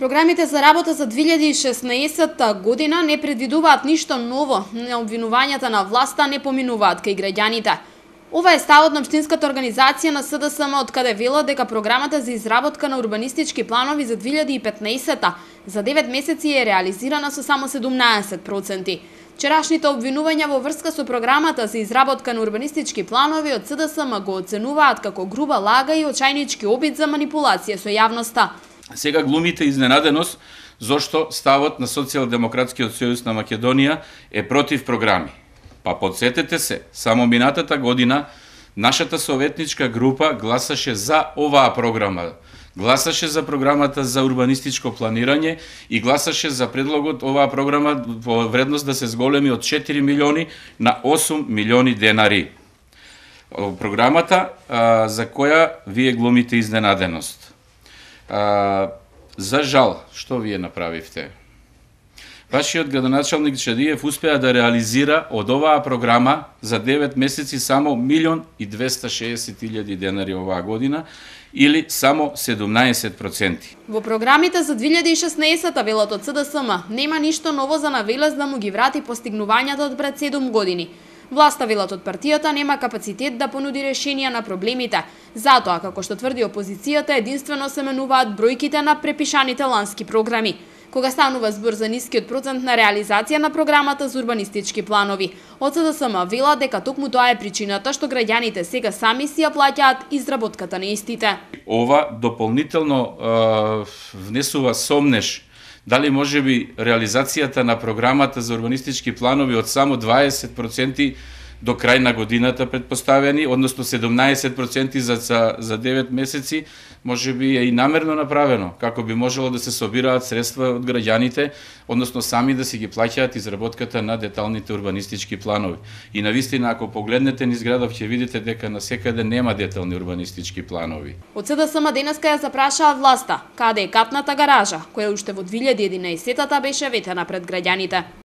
Програмите за работа за 2016 година не предвидуваат ништо ново, обвинувањата на власта не поминуваат кај граѓаните. Ова е ставот на општинската организација на СДСМ, од каде велат дека програмата за изработка на урбанистички планови за 2015 за 9 месеци е реализирана со само 17%. Вчерашните обвинувања во врска со програмата за изработка на урбанистички планови од СДСМ го оценуваат како груба лага и очајнички обид за манипулација со јавноста. Сега глумите изненаденост зошто ставот на Социјалдемократскиот сојуз на Македонија е против програми. Па подсетете се, само минатата година нашата советничка група гласаше за оваа програма. Гласаше за програмата за урбанистичко планирање и гласаше за предлогот оваа програма во вредност да се зголеми од 4 милиони на 8 милиони денари. Програмата за која вие глумите изненаденост. За жал, што вие направивте? Вашиот градоначалник Чадиев успеа да реализира од оваа програма за 9 месеци само 1.260.000 денари оваа година, или само 17%. Во програмите за 2016 велат од СДСМ нема ништо ново за Навелес да му ги врати постигнувањата од пред 7 години. Власта, велат од партијата, нема капацитет да понуди решенија на проблемите. Затоа, како што тврди опозицијата, единствено се менуваат бројките на препишаните лански програми. Кога станува збор за нискиот процент на реализација на програмата за урбанистички планови, од СДСМ велат дека токму тоа е причината што граѓаните сега сами си ја плаќаат изработката на истите. Ова дополнително внесува сомнеш дали можеби реализацијата на програмата за урбанистички планови од само 20% до крај на годината предпоставени, односно 17% за 9 месеци, можеби е и намерно направено, како би можело да се собираат средства од граѓаните, односно сами да си ги плаќаат изработката на деталните урбанистички планови. И навистина, ако погледнете низ градов, ќе видите дека насекаде нема детални урбанистички планови. Од СДСМ денеска ја запрашаа власта, каде е капната гаража, која уште во 2011 беше ветена пред граѓаните.